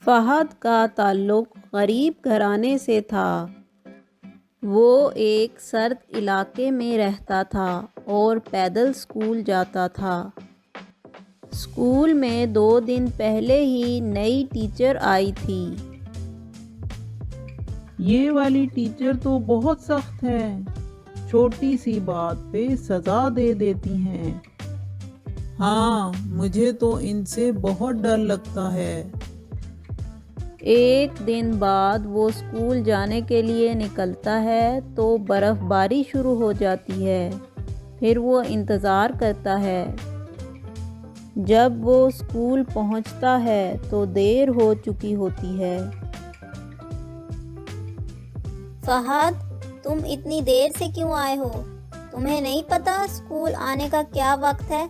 فہد کا تعلق غریب گھرانے سے تھا۔ وہ ایک سرد علاقے میں رہتا تھا اور پیدل اسکول جاتا تھا۔ اسکول میں 2 دن پہلے ہی نئی ٹیچر آئی تھی۔ یہ والی ٹیچر تو بہت سخت ہے، چھوٹی سی بات پہ سزا دے دیتی ہیں۔ ہاں، مجھے تو ان سے بہت ڈر لگتا ہے۔ ایک دن بعد وہ اسکول جانے کے لیے نکلتا ہے تو برف باری شروع ہو جاتی ہے۔ پھر وہ انتظار کرتا ہے۔ جب وہ اسکول پہنچتا ہے تو دیر ہو چکی ہوتی ہے۔ فہد، تم اتنی دیر سے کیوں آئے ہو؟ تمہیں نہیں پتا اسکول آنے کا کیا وقت ہے؟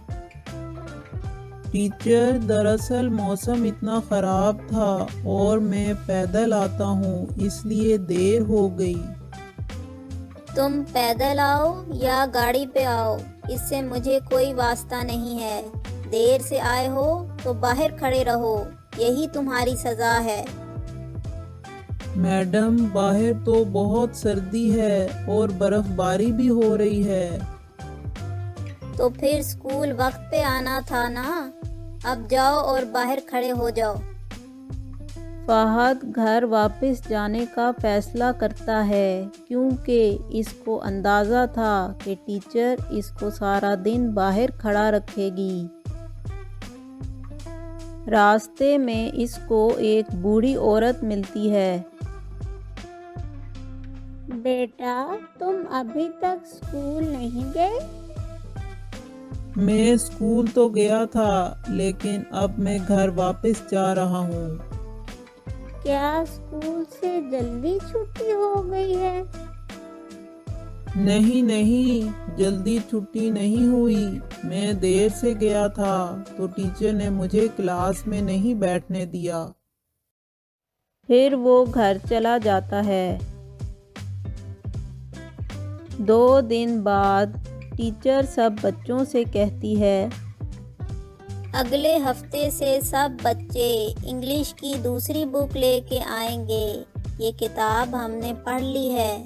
ٹیچر، دراصل موسم اتنا خراب تھا اور میں پیدل آتا ہوں، اس لیے دیر ہو گئی۔ تم پیدل آؤ یا گاڑی پہ آؤ، اس سے مجھے کوئی واسطہ نہیں ہے۔ دیر سے آئے ہو تو باہر کھڑے رہو، یہی تمہاری سزا ہے۔ میڈم، باہر تو بہت سردی ہے اور برف باری بھی ہو رہی ہے۔ تو پھر اسکول وقت پہ آنا تھا نا، اب جاؤ اور باہر کھڑے ہو جاؤ۔ فہد گھر واپس جانے کا فیصلہ کرتا ہے کیونکہ اس کو اندازہ تھا کہ ٹیچر اس کو سارا دن باہر کھڑا رکھے گی۔ راستے میں اس کو ایک بوڑھی عورت ملتی ہے۔ بیٹا، تم ابھی تک اسکول نہیں گئے؟ میں اسکول تو گیا تھا، لیکن اب میں گھر واپس جا رہا ہوں۔ کیا اسکول سے جلدی چھٹی ہو گئی ہے؟ نہیں، جلدی چھٹی نہیں ہوئی۔ میں دیر سے گیا تھا تو ٹیچر نے مجھے کلاس میں نہیں بیٹھنے دیا۔ پھر وہ گھر چلا جاتا ہے۔ 2 دن بعد ٹیچر سب بچوں سے کہتی ہے، اگلے ہفتے سے سب بچے انگلش کی دوسری بک لے کے آئیں گے، یہ کتاب ہم نے پڑھ لی ہے۔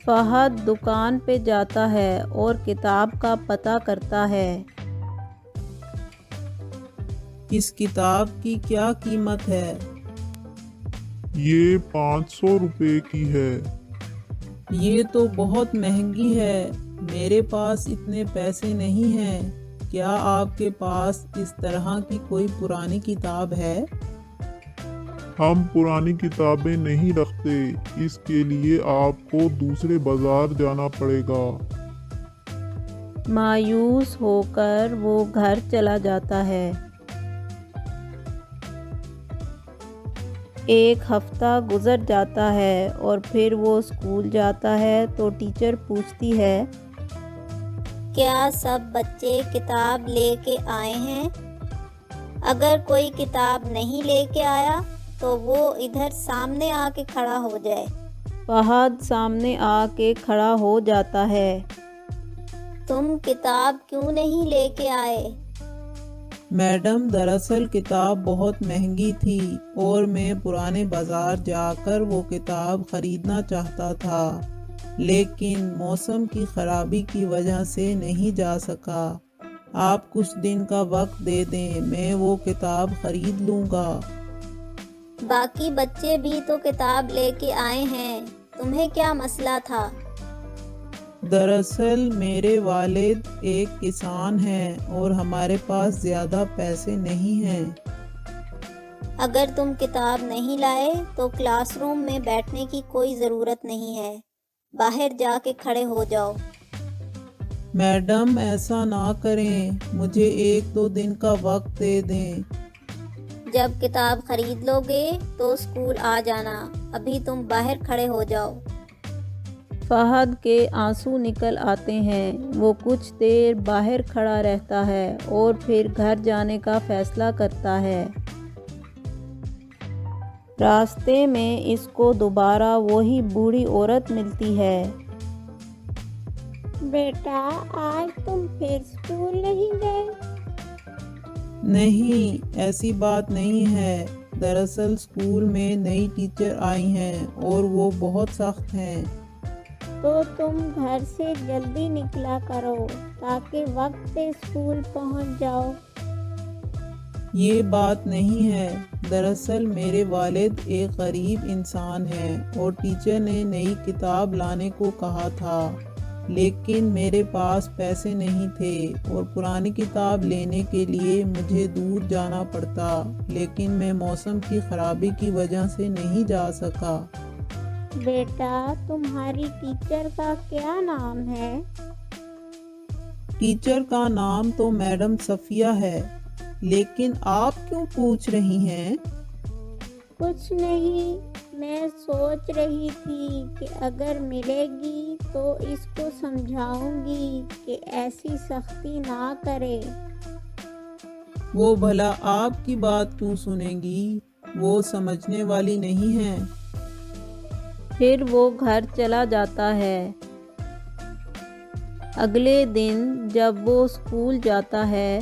فہد دکان پہ جاتا ہے اور کتاب کا پتہ کرتا ہے۔ اس کتاب کی کیا قیمت ہے؟ یہ 500 روپے کی ہے۔ یہ تو بہت مہنگی ہے، میرے پاس اتنے پیسے نہیں ہیں۔ کیا آپ کے پاس اس طرح کی کوئی پرانی کتاب ہے؟ ہم پرانی کتابیں نہیں رکھتے، اس کے لیے آپ کو دوسرے بازار جانا پڑے گا۔ مایوس ہو کر وہ گھر چلا جاتا ہے۔ 1 ہفتہ گزر جاتا ہے اور پھر وہ اسکول جاتا ہے تو ٹیچر پوچھتی ہے، کیا سب بچے کتاب لے کے آئے ہیں؟ اگر کوئی کتاب نہیں لے کے آیا تو وہ ادھر سامنے آ کے کھڑا ہو جائے۔ فہد سامنے آ کے کھڑا ہو جاتا ہے۔ تم کتاب کیوں نہیں لے کے آئے؟ میڈم، دراصل کتاب بہت مہنگی تھی اور میں پرانے بازار جا کر وہ کتاب خریدنا چاہتا تھا، لیکن موسم کی خرابی کی وجہ سے نہیں جا سکا۔ آپ کچھ دن کا وقت دے دیں، میں وہ کتاب خرید لوں گا۔ باقی بچے بھی تو کتاب لے کے آئے ہیں، تمہیں کیا مسئلہ تھا؟ دراصل میرے والد ایک کسان ہیں اور ہمارے پاس زیادہ پیسے نہیں ہیں۔ اگر تم کتاب نہیں لائے تو کلاس روم میں بیٹھنے کی کوئی ضرورت نہیں ہے، باہر جا کے کھڑے ہو جاؤ۔ میڈم، ایسا نہ کریں، مجھے 1-2 دن کا وقت دے دیں۔ جب کتاب خرید لو گے تو اسکول آ جانا، ابھی تم باہر کھڑے ہو جاؤ۔ فہد کے آنسو نکل آتے ہیں۔ وہ کچھ دیر باہر کھڑا رہتا ہے اور پھر گھر جانے کا فیصلہ کرتا ہے۔ راستے میں اس کو دوبارہ وہی بوڑھی عورت ملتی ہے۔ بیٹا، آج تم پھر اسکول نہیں گئے؟ نہیں، ایسی بات نہیں ہے، دراصل اسکول میں نئی ٹیچر آئی ہیں اور وہ بہت سخت ہیں۔ تو تم گھر سے جلدی نکلا کرو تاکہ وقت پہ اسکول پہنچ جاؤ۔ یہ بات نہیں ہے، دراصل میرے والد ایک غریب انسان ہیں اور ٹیچر نے نئی کتاب لانے کو کہا تھا، لیکن میرے پاس پیسے نہیں تھے اور پرانی کتاب لینے کے لیے مجھے دور جانا پڑتا، لیکن میں موسم کی خرابی کی وجہ سے نہیں جا سکا۔ بیٹا، تمہاری ٹیچر کا کیا نام ہے؟ ٹیچر کا نام تو میڈم صفیہ ہے، لیکن آپ کیوں پوچھ رہی ہیں؟ کچھ نہیں، میں سوچ رہی تھی کہ اگر ملے گی تو اس کو سمجھاؤں گی کہ ایسی سختی نہ کرے۔ وہ بھلا آپ کی بات کیوں سنیں گی؟ وہ سمجھنے والی نہیں ہے۔ پھر وہ گھر چلا جاتا ہے۔ اگلے دن جب وہ اسکول جاتا ہے،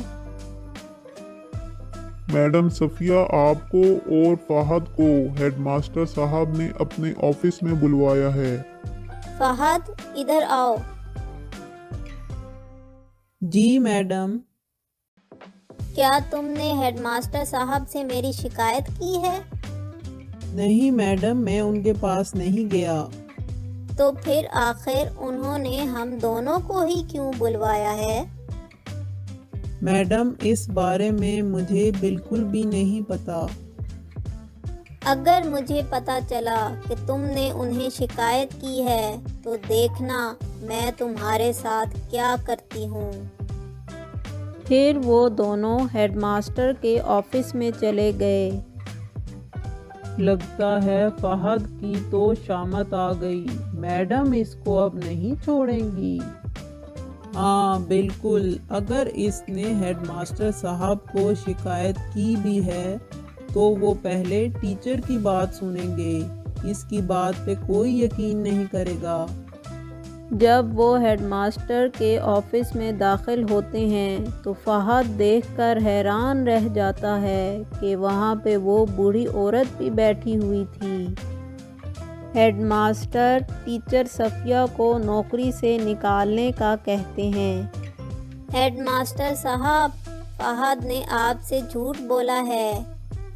میڈم صفیہ، آپ کو اور فہد کو ہیڈ ماسٹر صاحب نے اپنے آفس میں بلوایا ہے۔ فہد، ادھر آؤ۔ جی میڈم۔ کیا تم نے ہیڈ ماسٹر صاحب سے میری شکایت کی ہے؟ نہیں میڈم، میں ان کے پاس نہیں گیا۔ تو پھر آخر انہوں نے ہم دونوں کو ہی کیوں بلوایا ہے؟ میڈم، اس بارے میں مجھے بالکل بھی نہیں پتا۔ اگر مجھے پتا چلا کہ تم نے انہیں شکایت کی ہے تو دیکھنا میں تمہارے ساتھ کیا کرتی ہوں۔ پھر وہ دونوں ہیڈ ماسٹر کے آفس میں چلے گئے۔ لگتا ہے فہد کی تو شامت آ گئی، میڈم اس کو اب نہیں چھوڑیں گی۔ ہاں بالکل، اگر اس نے ہیڈ ماسٹر صاحب کو شکایت کی بھی ہے تو وہ پہلے ٹیچر کی بات سنیں گے، اس کی بات پہ کوئی یقین نہیں کرے گا۔ جب وہ ہیڈ ماسٹر کے آفس میں داخل ہوتے ہیں تو فہد دیکھ کر حیران رہ جاتا ہے کہ وہاں پہ وہ بوڑھی عورت بھی بیٹھی ہوئی تھی۔ ہیڈ ماسٹر ٹیچر صفیہ کو نوکری سے نکالنے کا کہتے ہیں۔ ہیڈ ماسٹر صاحب، فہد نے آپ سے جھوٹ بولا ہے،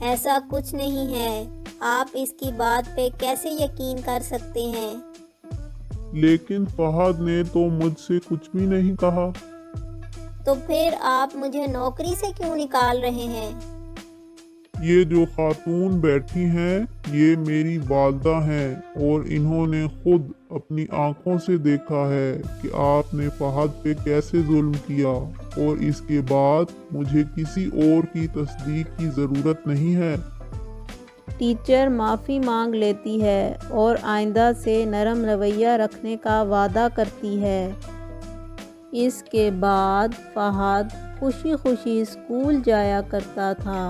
ایسا کچھ نہیں ہے، آپ اس کی بات پہ کیسے یقین کر سکتے ہیں؟ لیکن فہد نے تو مجھ سے کچھ بھی نہیں کہا۔ تو پھر آپ مجھے نوکری سے کیوں نکال رہے ہیں؟ یہ جو خاتون بیٹھی ہیں یہ میری والدہ ہیں اور انہوں نے خود اپنی آنکھوں سے دیکھا ہے کہ آپ نے فہد پہ کیسے ظلم کیا، اور اس کے بعد مجھے کسی اور کی تصدیق کی ضرورت نہیں ہے۔ ٹیچر معافی مانگ لیتی ہے اور آئندہ سے نرم رویہ رکھنے کا وعدہ کرتی ہے۔ اس کے بعد فہد خوشی خوشی اسکول جایا کرتا تھا۔